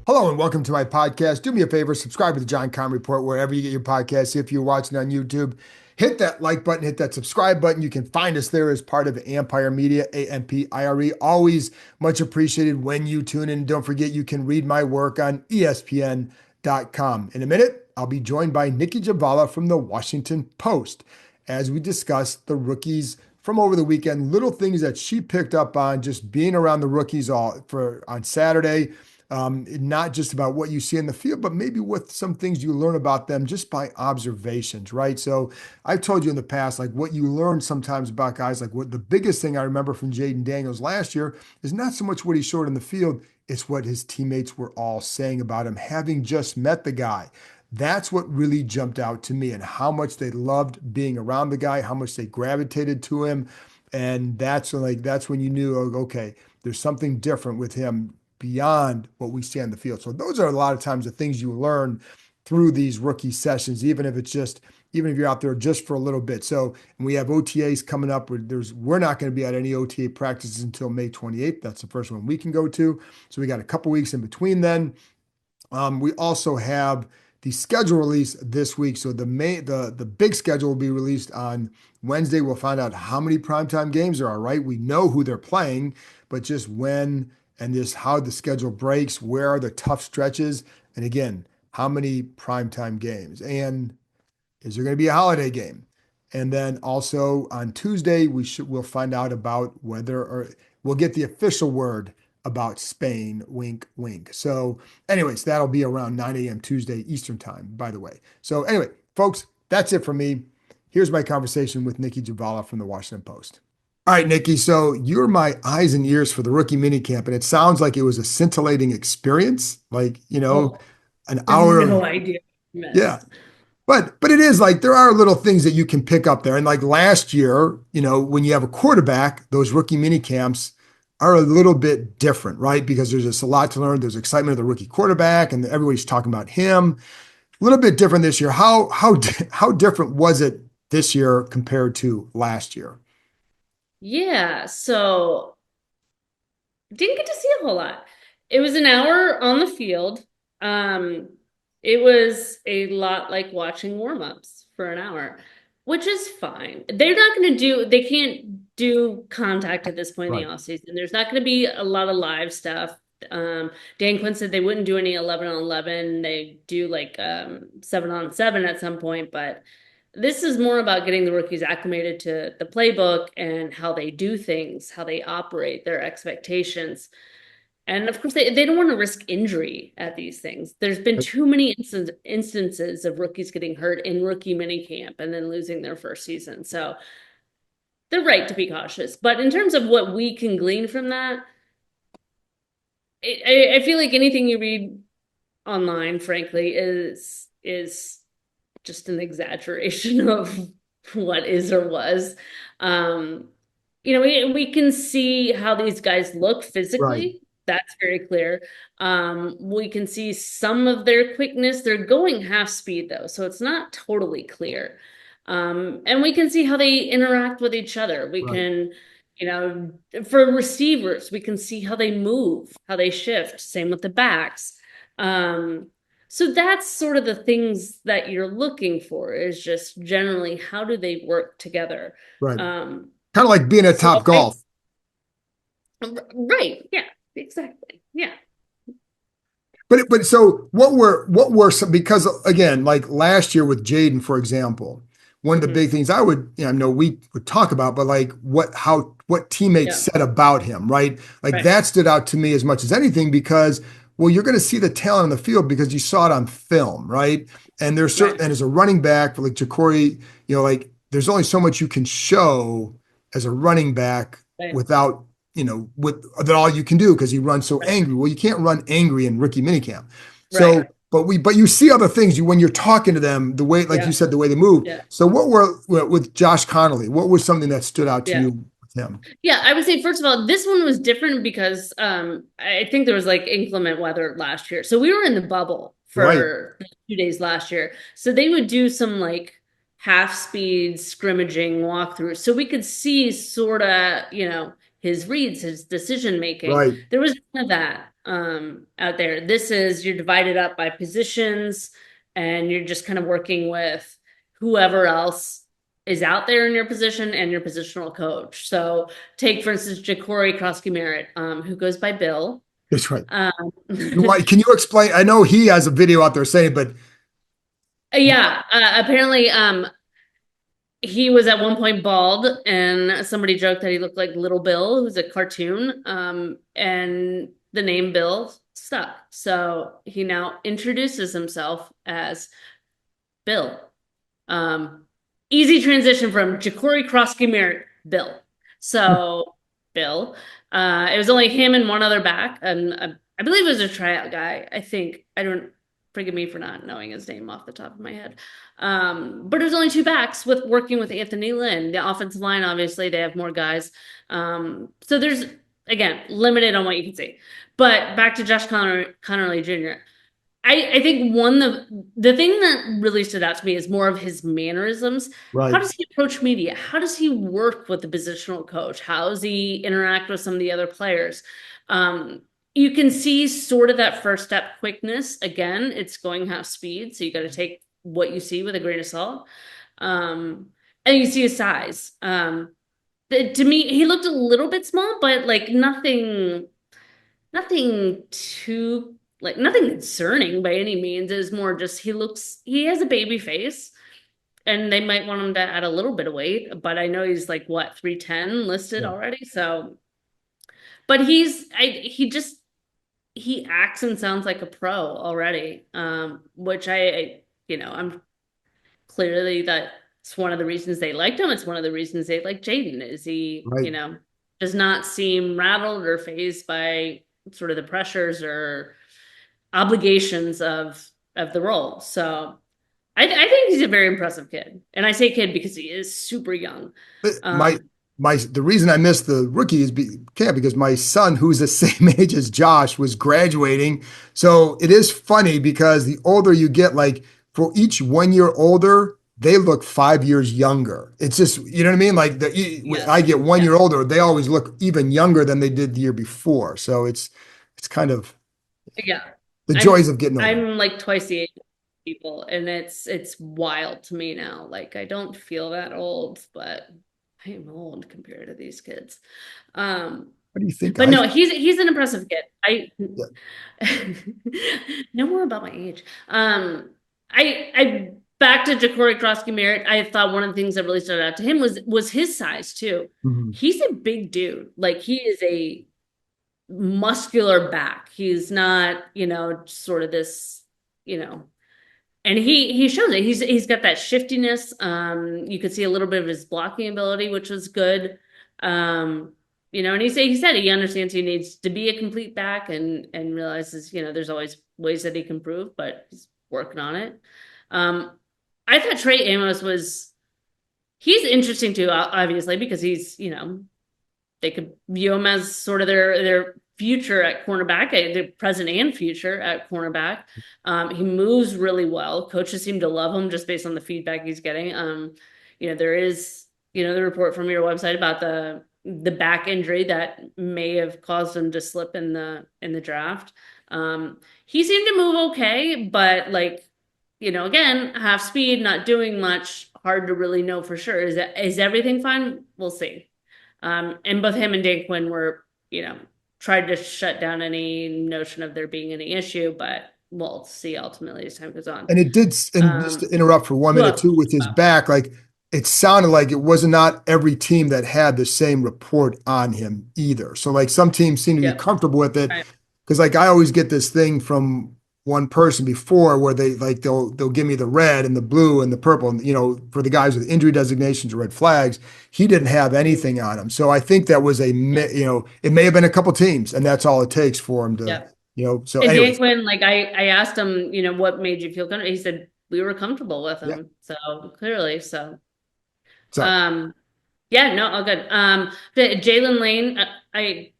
Hello and welcome to my podcast. Do me a favor, subscribe to the John Keim Report wherever you get your podcasts. If you're watching on YouTube, hit that like button, hit that subscribe button. You can find us there as part of Ampire Media, Ampire. Always much appreciated when you tune in. Don't forget, you can read my work on ESPN.com. In a minute, I'll be joined by Nicki Jhabvala from the Washington Post as we discuss the rookies from over the weekend, little things that she picked up on just being around the rookies on Saturday. Not just about what you see in the field, but maybe with some things you learn about them just by observations, right? So I've told you in the past, like what you learn sometimes about guys, like what the biggest thing I remember from Jaden Daniels last year is not so much what he showed in the field, it's what his teammates were all saying about him, having just met the guy. That's what really jumped out to me and how much they loved being around the guy, how much they gravitated to him. And that's when you knew, oh, okay, there's something different with him beyond what we see on the field. So those are a lot of times the things you learn through these rookie sessions, even if you're out there just for a little bit. So and we have OTAs coming up. We're not going to be at any OTA practices until May 28th. That's the first one we can go to. So we got a couple weeks in between then. We also have the schedule release this week. So the big schedule will be released on Wednesday. We'll find out how many primetime games there are, right? We know who they're playing, but just when and just how the schedule breaks, where are the tough stretches, and again, how many primetime games, and is there going to be a holiday game? And then also on Tuesday, we'll find out about whether or we'll get the official word about Spain, wink, wink. So, anyways, that'll be around 9 a.m. Tuesday Eastern time, by the way. So, anyway, folks, that's it for me. Here's my conversation with Nicki Jhabvala from the Washington Post. All right, Nicki. So you're my eyes and ears for the rookie minicamp, and it sounds like it was a scintillating experience. Like, Oh, an I have hour of no idea what you yeah. missed. But it is like there are little things that you can pick up there. And like last year, when you have a quarterback, those rookie mini camps are a little bit different, right? Because there's just a lot to learn. There's excitement of the rookie quarterback, and everybody's talking about him. A little bit different this year. How different was it this year compared to last year? Yeah, so didn't get to see a whole lot. It was an hour on the field. Um, it was a lot like watching warm-ups for an hour, which is fine. They can't do contact at this point in Right. the off season. There's not going to be a lot of live stuff. Dan Quinn said they wouldn't do any 11 on 11. They do like 7 on 7 at some point, but this is more about getting the rookies acclimated to the playbook and how they do things, how they operate, their expectations. And of course, they don't want to risk injury at these things. There's been too many instances of rookies getting hurt in rookie minicamp and then losing their first season. So they're right to be cautious. But in terms of what we can glean from that, I feel like anything you read online, frankly, is just an exaggeration of what is or was. Um, we can see how these guys look Right. physically. That's very clear. We can see some of their quickness. They're going half speed though, so it's not totally clear. And we can see how they interact with each other. We Right. can, you know, for receivers, we can see how they move, how they shift. Same with the backs. Um, so that's sort of the things that you're looking for is just generally how do they work together. Right. Um, Kind of like being at so Top Golf. right, yeah, exactly. Yeah. But so what were some, because again, like last year with Jaden, for example, one of the Hmm. big things I know we would talk about, but like what teammates Yeah. said about him, right? Like Right. that stood out to me as much as anything because well, you're going to see the talent on the field because you saw it on film, right? And there's certain Right. and as a running back, like Ja'Cory, like there's only so much you can show as a running back Right. without with that all you can do because he runs so Right. angry. Well, you can't run angry in rookie minicamp. Right. So, but you see other things when you're talking to them, the way, like you Yeah. said, the way they move. Yeah. So, what were with Josh Connolly? What was something that stood out to Yeah. you with him? Yeah, I would say first of all, this one was different because I think there was like inclement weather last year. So we were in the bubble Right, for the 2 days last year. So they would do some like half speed scrimmaging walkthroughs. So we could see sort of, his reads, his decision making. Right. There was none of that out there. This is you're divided up by positions and you're just kind of working with whoever else is out there in your position and your positional coach. So take, for instance, Ja'Cory Krosky-Merritt, who goes by Bill. That's right. Um, And why, can you explain? I know he has a video out there saying, but yeah, apparently he was at one point bald, and somebody joked that he looked like Little Bill, who's a cartoon. And the name Bill stuck. So he now introduces himself as Bill. Easy transition from Ja'Cory Krosky Bill. So Bill. It was only him and one other back, and I believe it was a tryout guy. I think I don't forgive me for not knowing his name off the top of my head. But it was only two backs with working with Anthony Lynn. The offensive line, obviously, they have more guys. So there's again limited on what you can see. But back to Josh Connerly Jr. I think the thing that really stood out to me is more of his mannerisms. How right, does he approach media? How does he work with the positional coach? How does he interact with some of the other players? You can see sort of that first step quickness. Again, it's going half speed, so you got to take what you see with a grain of salt. And you see his size. To me, he looked a little bit small, but like nothing too like nothing concerning by any means. It is more just he has a baby face and they might want him to add a little bit of weight, but I know he's like what 310 listed yeah, already. So but he acts and sounds like a pro already. Which I'm clearly that's one of the reasons they liked him. It's one of the reasons they like Jaden is he, right. does not seem rattled or fazed by sort of the pressures or obligations of the role. So I think he's a very impressive kid. And I say kid because he is super young. My Um, the reason I missed the rookie is because my son, who's the same age as Josh, was graduating. So it is funny because the older you get, like for each 1 year older, they look 5 years younger. It's just, you know what I mean? Like I yes. get one Yeah. year older, they always look even younger than they did the year before. So it's kind of Yeah. the joys I'm of getting older. I'm like twice the age of people and it's wild to me now. Like I don't feel that old, but I am old compared to these kids. Um, What do you think? but no, he's an impressive kid. I Yeah. know more about my age. I back to Ja'Cory Krosky Merritt. I thought one of the things that really stood out to him was his size too. Mhm. He's a big dude. Like he is a muscular back. He's not, sort of this, you know, and he shows it. He's got that shiftiness. You could see a little bit of his blocking ability, which was good. And he said he understands he needs to be a complete back and realizes, there's always ways that he can improve, but he's working on it. Um, I thought Trey Amos he's interesting too, obviously, because they could view him as sort of their future at cornerback, their present and future at cornerback. He moves really well. Coaches seem to love him just based on the feedback he's getting. There is, the report from your website about the back injury that may have caused him to slip in the draft. He seemed to move okay, but like, again, half speed, not doing much, hard to really know for sure. Is everything fine? We'll see. And both him and Dan Quinn were, tried to shut down any notion of there being any issue, but we'll see ultimately as time goes on. And it did, and just Um, to interrupt for 1 minute well, too, with his back, like it sounded like it was not every team that had the same report on him either. So like some teams seem to be yeah, comfortable with it. right, Because like I always get this thing from one person before where they'll give me the red and the blue and the purple, and for the guys with injury designations or red flags, he didn't have anything on him. So I think that was yeah, it may have been a couple teams, and that's all it takes for him to, yeah. so And Dan anyways, Quinn, like I asked him, what made you feel comfortable? He said we were comfortable with yeah. him, so clearly, so So um, yeah, no, all good. But Jalen Lane, I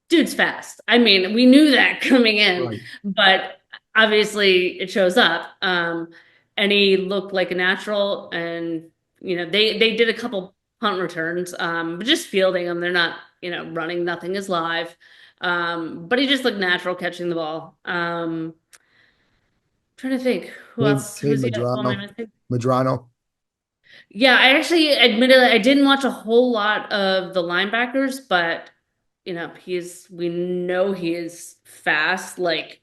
dude's fast. I mean, we knew that coming in, right. but obviously it shows up. And he looked like a natural. And they did a couple punt returns, but just fielding them. They're not, running. Nothing is live. But he just looked natural catching the ball. Trying to think who else, Kane who's the, who am I Madrano. missing? Madrano. Yeah, I actually admitted I didn't watch a whole lot of the linebackers, but we know he is fast, like,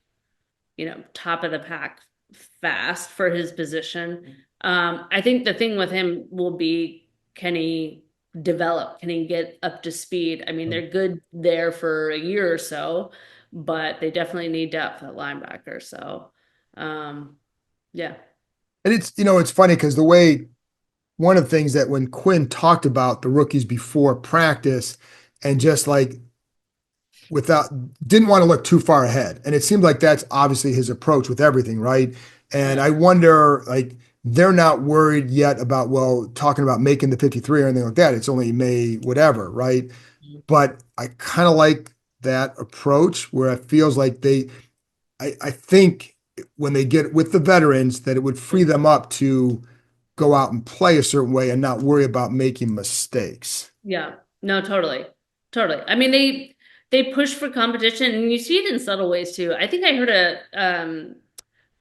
top of the pack fast for his position. I think the thing with him will be, can he develop? Can he get up to speed? I mean, they're good there for a year or so, but they definitely need depth at linebacker. So, um, yeah. And it's funny because the way one of the things that when Quinn talked about the rookies before practice and just like without didn't want to look too far ahead. And it seemed like that's obviously his approach with everything, right? And Yeah. I wonder, like, they're not worried yet about, well, talking about making the 53 or anything like that. It's only May, whatever, right? But I kind of like that approach where it feels like I think when they get with the veterans, that it would free them up to go out and play a certain way and not worry about making mistakes. Yeah. No, totally. Totally. I mean, they push for competition and you see it in subtle ways too. I think I heard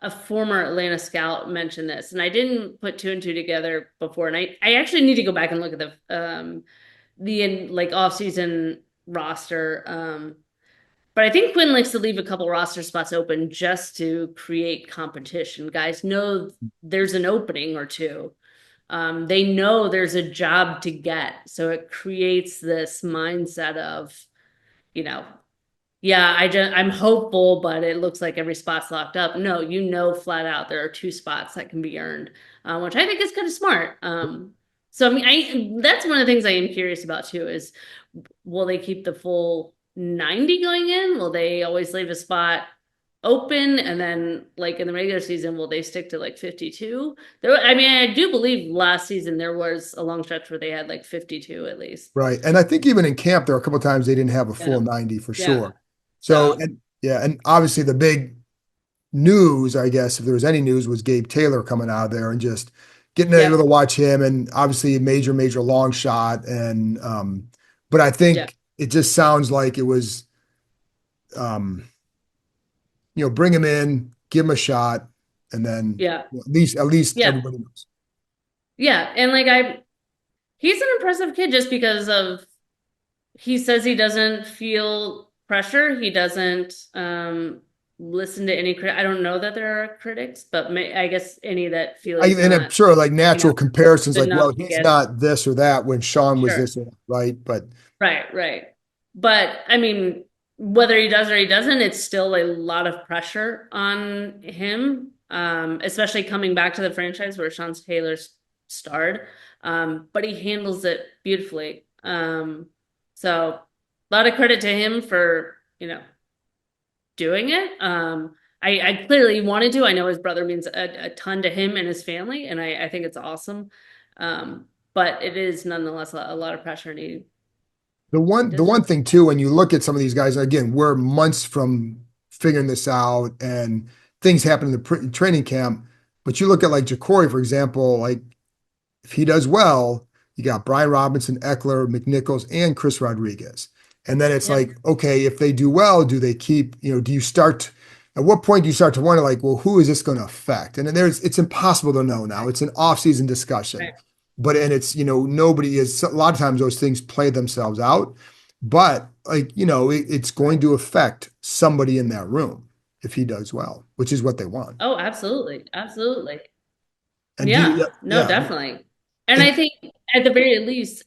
a former Atlanta scout mention this, and I didn't put two and two together before. And I actually need to go back and look at the like off-season roster. But I think Quinn likes to leave a couple roster spots open just to create competition. Guys know there's an opening or two. They know there's a job to get. So it creates this mindset of, you know, yeah, I'm hopeful, but it looks like every spot's locked up. No, flat out there are two spots that can be earned, which I think is kind of smart. So I mean, I that's one of the things I am curious about too is will they keep the full 90 going in? Will they always leave a spot open? And then like in the regular season, will they stick to like 52? I mean, I do believe last season there was a long stretch where they had like 52 at least. Right. And I think even in camp, there were a couple of times they didn't have a full Yeah. 90 for Yeah. sure. So, So and yeah, and obviously the big news, I guess, if there was any news, was Gabe Taylor coming out of there and just getting able to yeah. watch him and obviously a major, major long shot. And but I Yeah. think it just sounds like it was um, bring him in, give him a shot, and then Yeah. at least Yeah. everybody knows. Yeah. And like he's an impressive kid just because of he says he doesn't feel pressure. He doesn't listen to any I don't know that there are critics, but I guess any that feel he's And I'm not, sure like you know, natural comparisons, good like, well, enough to he's get not this or that when Sean was sure. this or that, right? But Right, right. But I mean, whether he does or he doesn't, it's still a lot of pressure on him, especially coming back to the franchise where Sean Taylor's starred. But he handles it beautifully. So a lot of credit to him for, doing it. I clearly wanted to. I know his brother means a ton to him and his family, and I think it's awesome. But it is nonetheless a lot of pressure, and The he one the deserves. one thing too, when you look at some of these guys, again, we're months from figuring this out, and things happen in the training camp. But you look at like Ja'Cory, for example, like if he does well, you got Brian Robinson, Eckler, McNichols, and Chris Rodriguez. And then it's Yeah. like, okay, if they do well, do they keep, do you start, at what point do you start to wonder, like, well, who is this going to affect? And then it's impossible to know now. It's an off-season discussion. Right. But, and it's, nobody is, a lot of times those things play themselves out. But like, it's going to affect somebody in that room if he does well, which is what they want. Oh, absolutely. Absolutely. And do you, Yeah, yeah, no, yeah. definitely. And I And think at the very least,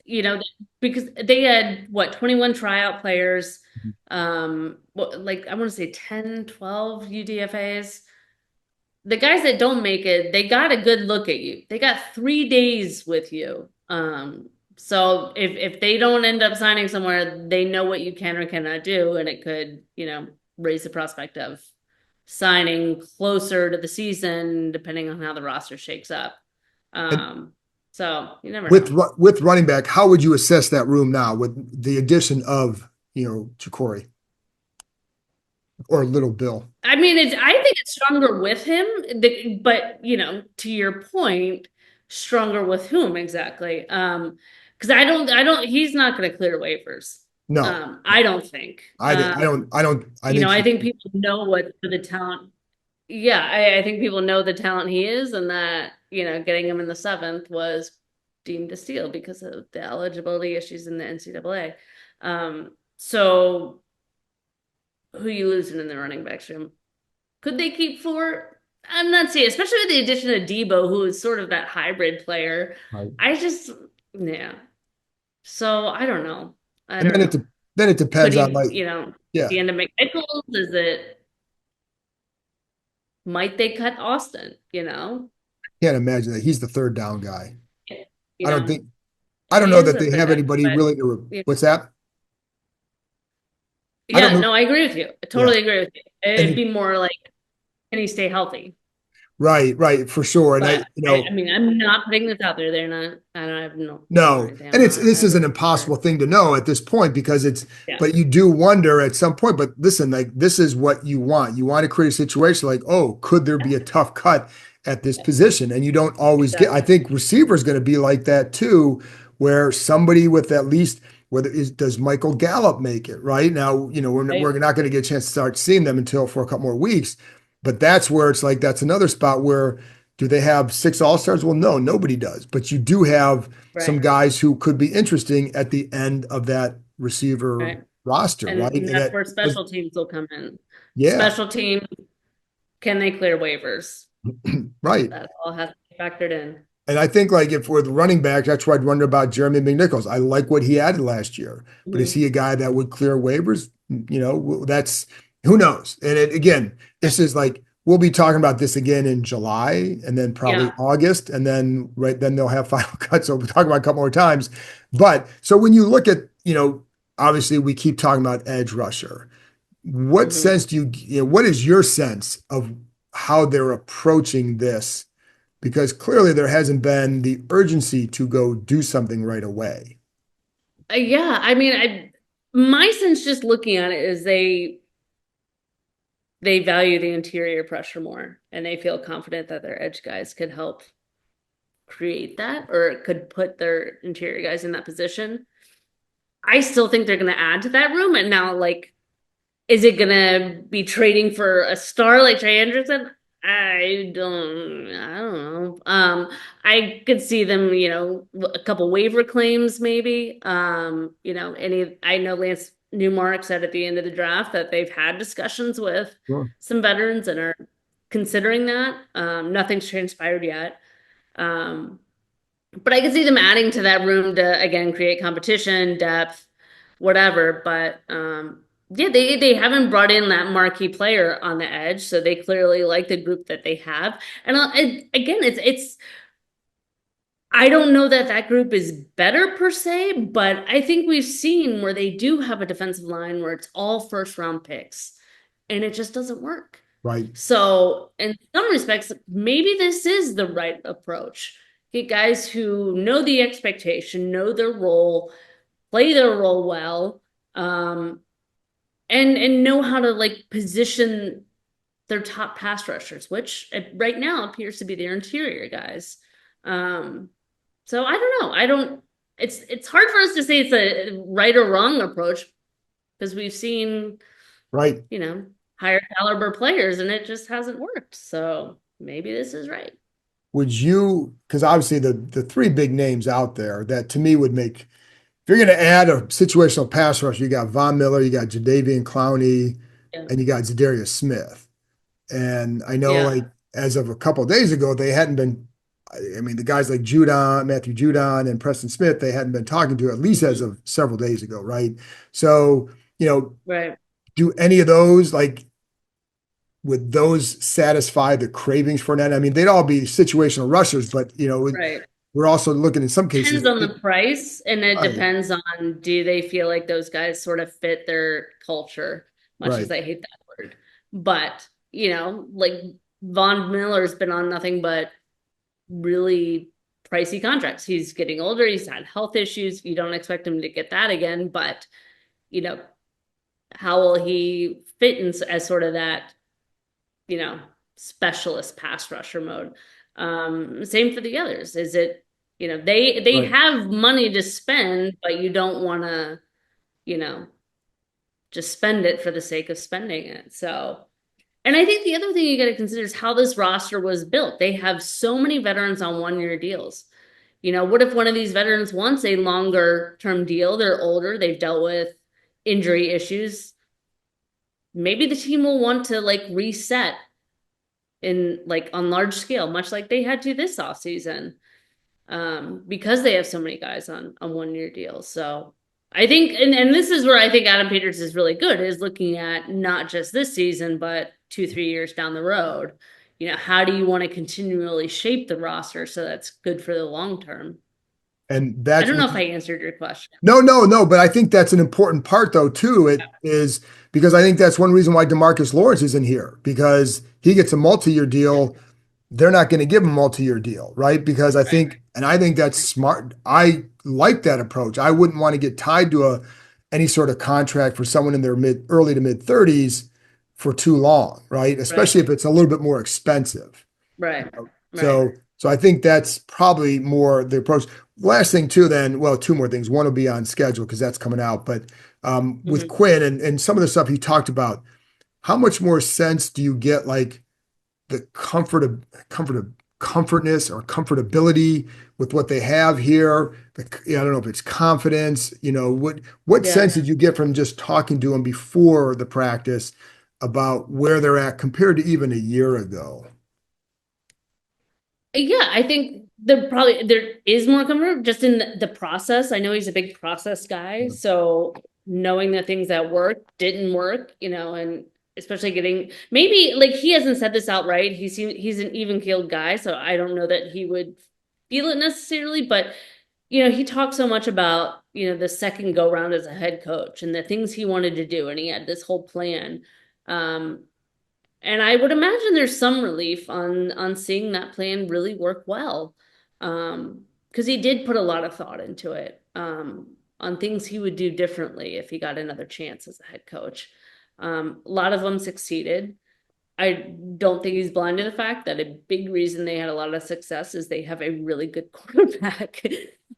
because they had what, 21 tryout players, like I want to say 10, 12 UDFAs. The guys that don't make it, they got a good look at you. They got 3 days with you. So if they don't end up signing somewhere, they know what you can or cannot do, and it could, raise the prospect of signing closer to the season, depending on how the roster shakes up. and Um, so you never with know. with running back, how would you assess that room now with the addition of Ja'Cory or Little Bill? I mean, I think it's stronger with him, but to your point, stronger with whom exactly? Because he's not going to clear waivers. No, I don't think. I think I he, think people know what the talent. Yeah, I think people know the talent he is, and that, getting him in the seventh was deemed a steal because of the eligibility issues in the NCAA. So who you losing in the running backs room? Could they keep four? I'm not seeing, especially with the addition of Debo, who is sort of that hybrid player. right. I just, yeah. So I don't know. I And don't know. then it Could depends on he, like, yeah, the end of McNichols? Is it, might they cut Austin? can't imagine that he's the third down guy. You I don't know, think, I don't he know is that a they third have down, anybody but really you know, what's that? I don't yeah, know. no, I agree with you. I Yeah. totally agree with you. And It'd be more like, can he stay healthy? right, for sure. And But I mean, I'm not putting this out there. They're not, I don't have no opinion or no, anything. and I'm it's not, this is an sure. impossible thing to know at this point because it's Yeah, but you do wonder at some point, but listen, like this is what you want. You want to create a situation like, oh, could there be a tough cut at this position? And you don't always get, I exactly. think receiver is going to be like that too, where somebody with at least whether is does Michael Gallup make it, right? Now, Right, we're not going to get a chance to start seeing them until for a couple more weeks. But that's where it's like that's another spot where do they have six all-stars? Well, no, nobody does. But you do have some right, guys who could be interesting at the end of that receiver right. roster, right? And And that's that where was, special teams will come in. yeah, Special teams, can they clear waivers? right. That all has to be factored in. And I think like if we're the running back, that's why I'd wonder about Jeremy McNichols. I like what he added last year, but is Mhm. he a guy that would clear waivers? That's who knows. And again, this is like we'll be talking about this again in July and then probably Yeah. August, and then right then they'll have final cuts. So we'll talk about it a couple more times. But so when you look at, obviously we keep talking about edge rusher. What Hmm. sense what is your sense of how they're approaching this? Because clearly there hasn't been the urgency to go do something right away. Yeah. I mean, my sense just looking at it is they value the interior pressure more, and they feel confident that their edge guys could help create that, or could put their interior guys in that position. I still think they're going to add to that room. And now, like, is it gonna be trading for a star like Trey Anderson? I don't know. I could see them, a couple waiver claims maybe. I know Lance Newmark said at the end of the draft that they've had discussions with Sure. some veterans and are considering that. Nothing's transpired yet. Um, but I could see them adding to that room to again create competition, depth, whatever. But yeah, they haven't brought in that marquee player on the edge, so they clearly like the group that they have. And again, it's I don't know that that group is better per se, but I think we've seen where they do have a defensive line where it's all first round picks, and it just doesn't work. Right. So, in some respects, maybe this is the right approach. Get guys who know the expectation, know their role, play their role well, um, and know how to like position their top pass rushers, which right now appears to be their interior guys. Um, so I don't know. I don't. It's hard for us to say it's a right or wrong approach because we've seen, Right. you know, higher caliber players, and it just hasn't worked. So maybe this is right. Would you, because obviously the three big names out there that to me would make, if you're going to add a situational pass rush, you got Von Miller, you got Jadeveon Clowney, Yeah. and you got Zadarius Smith. And I know Yeah. like as of a couple of days ago, they hadn't been, I mean, the guys like Matthew Judon and Preston Smith, they hadn't been talking to at least as of several days ago, right? So, Right. do any of those like would those satisfy the cravings for that? I mean, they'd all be situational rushers, but Right. we're also looking in some cases. Depends on the price, and it Right, depends on, do they feel like those guys sort of fit their culture, much right, as I hate that word. But, like Von Miller's been on nothing but really pricey contracts. He's getting older, he's had health issues. You don't expect him to get that again, but you know, how will he fit in as sort of that, you know, specialist pass rusher mode? Same for the others. Is it They Right. have money to spend, but you don't want to, you know, just spend it for the sake of spending it. So, and I think the other thing you got to consider is how this roster was built. They have so many veterans on 1 year deals. What if one of these veterans wants a longer term deal? They're older, they've dealt with injury issues. Maybe the team will want to like reset in like on large scale, much like they had to this offseason, because they have so many guys on 1 year deals. So I think, and this is where I think Adam Peters is really good, is looking at not just this season, but 2, 3 years down the road. How do you want to continually shape the roster so that's good for the long term? And I that's don't know what if I answered your question. No, no, no. But I think that's an important part, though, too. It is because I think that's one reason why DeMarcus Lawrence isn't here because he gets a multi-year deal. They're not going to give him a multi-year deal, right? Because I think that's smart. I like that approach. I wouldn't want to get tied to any sort of contract for someone in their early to mid 30s for too long, right? Right, Especially if it's a little bit more expensive. right, right. So I think that's probably more the approach. Last thing too, then, well, two more things. One will be on schedule because that's coming out. But with Mhm. Quinn and some of the stuff he talked about, how much more sense do you get like the comfortness or comfortability with what they have here? I don't know if it's confidence. What Yeah. sense did you get from just talking to him before the practice about where they're at compared to even a year ago? Yeah, I think there is more comfort just in the process. I know he's a big process guy, so knowing that things that work didn't work, and especially getting maybe like he hasn't said this outright. He's an even keeled guy, so I don't know that he would feel it necessarily, but he talked so much about, the second go round as a head coach and the things he wanted to do, and he had this whole plan. Um, and I would imagine there's some relief on seeing that plan really work well. Because he did put a lot of thought into it, on things he would do differently if he got another chance as a head coach. A lot of them succeeded. I don't think he's blind to the fact that a big reason they had a lot of success is they have a really good quarterback.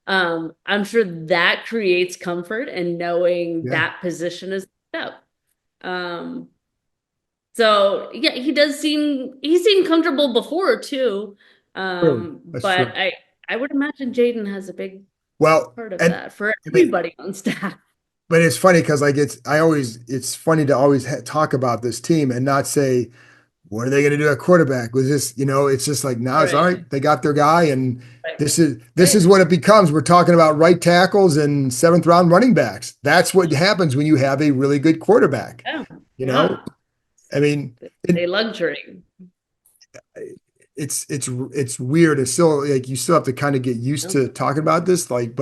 I'm sure that creates comfort and knowing Yeah, that position is up. Um, so yeah, he seemed comfortable before too. true. That's But true. I would imagine Jaden has a big Well, part of and that for I mean, everybody on staff. but it's funny because like it's funny to always talk about this team and not say what are they going to do at quarterback? Was this, it's just like now it's all Right, right. They got their guy, and right, this is right. what it becomes. We're talking about right tackles and seventh round running backs. That's what happens when you have a really good quarterback. Yeah, You know, yeah. I mean, It's it, a luxury. it's weird. It's still like you still have to kind of get used to talking about this. Like,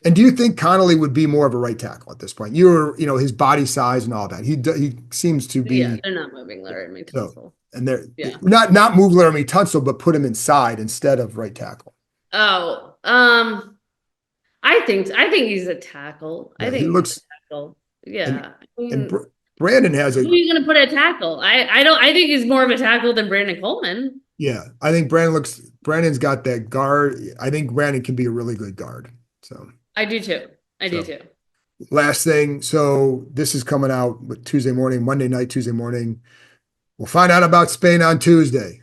and do you think Connolly would be more of a right tackle at this point? His body size and all that. He seems to Yeah, be they're not moving Larry so. Tunsil. And they're Yeah. not move Laramie Tunsil, but put him inside instead of right tackle. Oh, I think he's a tackle. I Yeah, he think he's a looks tackle. and Yeah. I and mean, Brandon has who are you gonna put at tackle? I don't I think he's more of a tackle than Brandon Coleman. yeah. I think Brandon's got that guard. I think Brandon can be a really good guard. So I do too. I do so too. last thing. So this is coming out with Tuesday morning, Monday night, Tuesday morning. We'll find out about Spain on Tuesday.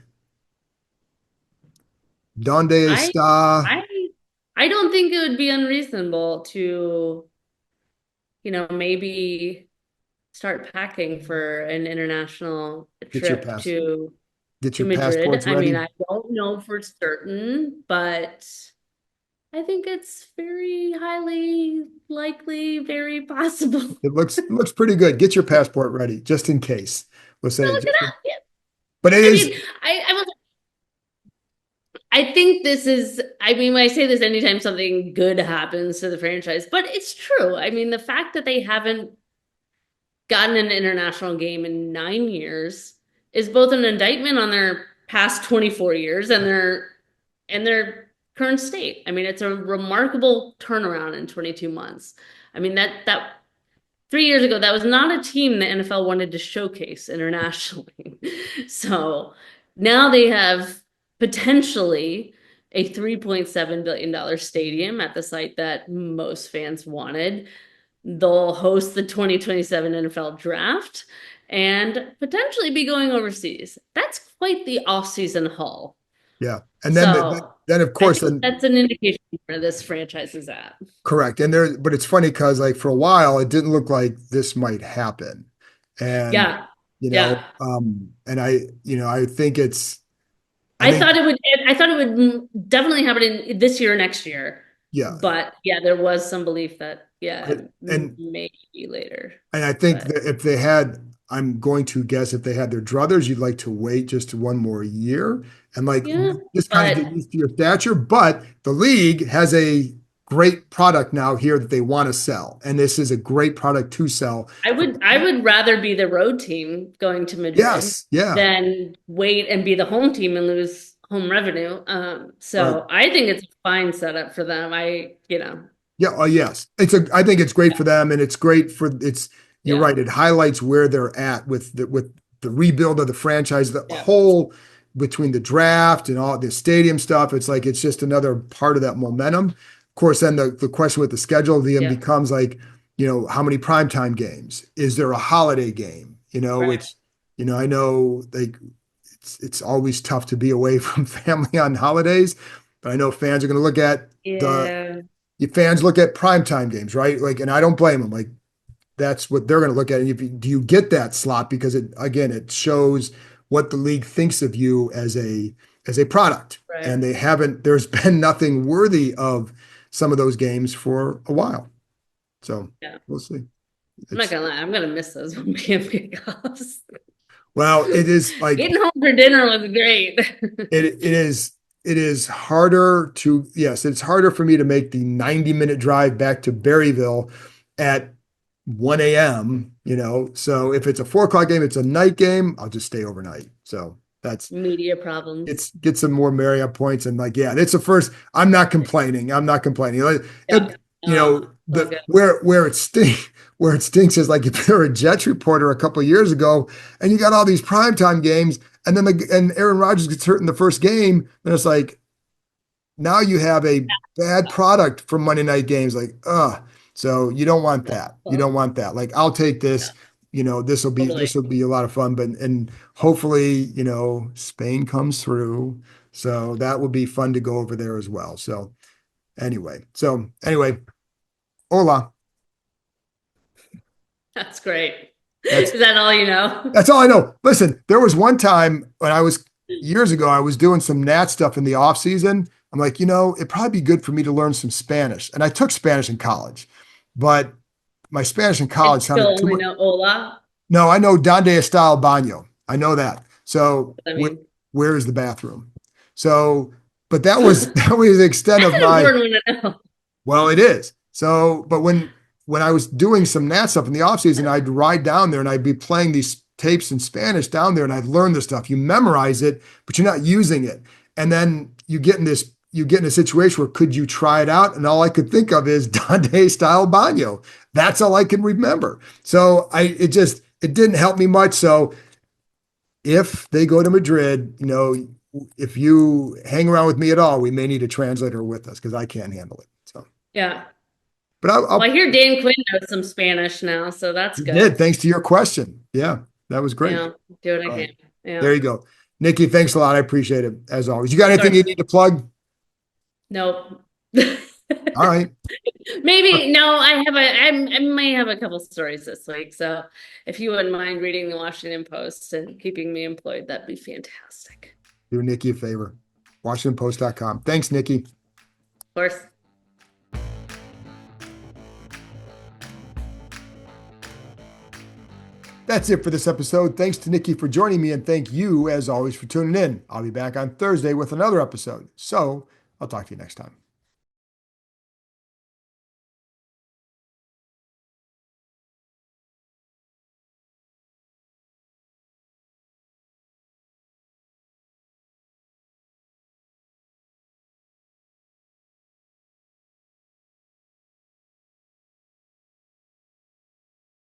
Donde I está? I I don't think it would be unreasonable to, maybe start packing for an international Get your trip pass. to Get your Madrid. passports I mean, ready. I don't know for certain, but I think it's very highly likely, very possible. It looks pretty good. Get your passport ready just in case. We'll say Look it just. up. Yeah. But it I is. mean, I think this is, I mean, I say this anytime something good happens to the franchise, but it's true. I mean, the fact that they haven't gotten an international game in 9 years is both an indictment on their past 24 years and their current state. I mean, it's a remarkable turnaround in 22 months. I mean, that 3 years ago, that was not a team the NFL wanted to showcase internationally. So now they have potentially a $3.7 billion stadium at the site that most fans wanted. They'll host the 2027 NFL draft and potentially be going overseas. That's quite the off-season haul. Yeah. And then, So then of I course, think then that's an indication where this franchise is at. correct. And there, but it's funny because like for a while, it didn't look like this might happen. And, Yeah. Yeah. and I think I I think, thought it would I thought it would definitely happen in this year or next year. yeah. But yeah, there was some belief that yeah, And, maybe later. and I think But that if they had, I'm going to guess if they had their druthers, you'd like to wait just one more year and like yeah, just kind of get but used to your stature. But the league has a great product now here that they want to sell. And this is a great product to sell. I would rather be the road team going to Madrid Yes. Yeah. than wait and be the home team and lose home revenue. Right. So I think it's a fine setup for them. Yeah. Oh, yes. I think it's great for them and it's great for you're Yeah, right. It highlights where they're at with the rebuild of the franchise, the yeah, whole between the draft and all the stadium stuff. It's like, it's just another part of that momentum. Of course, then the question with the schedule then yeah, becomes like, how many primetime games? Is there a holiday game? right. It's, I know like it's always tough to be away from family on holidays, but I know fans are going to look at Yeah, fans look at primetime games, right? Like, and I don't blame them. Like, that's what they're going to look at. And do you get that slot? Because it shows what the league thinks of you as a product. right. And there's been nothing worthy of some of those games for a while. So Yeah. we'll see. I'm not It's, gonna lie, I'm gonna miss those home camp kickoffs. well, it is like, Getting home for dinner was great. it is harder to, yes, it's harder for me to make the 90-minute drive back to Berryville at 1 a.m., So if it's a 4 o'clock game, it's a night game, I'll just stay overnight. So that's Media problems. it's get some more Marriott points and like, yeah, it's the first. I'm not complaining. I'm not complaining. Like, Yeah. So the good. where it stinks is like if you're a Jets reporter a couple of years ago and you got all these primetime games and then and Aaron Rodgers gets hurt in the first game, then it's like now you have a bad product for Monday night games. Like, so you don't want that. You don't want that. Like, I'll take Yeah, this. This will be totally. a lot of fun. But and hopefully, Spain comes through. So that will be fun to go over there as well. So anyway, hola. That's great. That's Is that all you know? that's all I know. Listen, there was one time when years ago, I was doing some Nat stuff in the off season. I'm like, it'd probably be good for me to learn some Spanish. And I took Spanish in college, but my Spanish in I college still sounded too only much. know hola. No, I know donde está el baño. I know that. So I mean, where is the bathroom? So, but that was the extent that's of an my, important one to know. well, it is. So, but when I was doing some Nat stuff in the off season, I'd ride down there and I'd be playing these tapes in Spanish down there and I'd learn the stuff. You memorize it, but you're not using it. And then you get in a situation where could you try it out? And all I could think of is Dante style baño. That's all I can remember. So it didn't help me much. So if they go to Madrid, if you hang around with me at all, we may need a translator with us because I can't handle it. So, Yeah. but Well, I hear Dan Quinn knows some Spanish now, so that's you did. good. Thanks to your question. Yeah, that was great. Do what I All right. can. Yeah. There you go. Nikki, thanks a lot. I appreciate it as always. You got Of anything you course. need to plug? Nope. All right. Maybe no, I may have a couple stories this week. So if you wouldn't mind reading the Washington Post and keeping me employed, that'd be fantastic. Do Nikki a favor. WashingtonPost.com. Thanks, Nikki. Of course. That's it for this episode. Thanks to Nikki for joining me, and thank you, as always, for tuning in. I'll be back on Thursday with another episode. So I'll talk to you next time.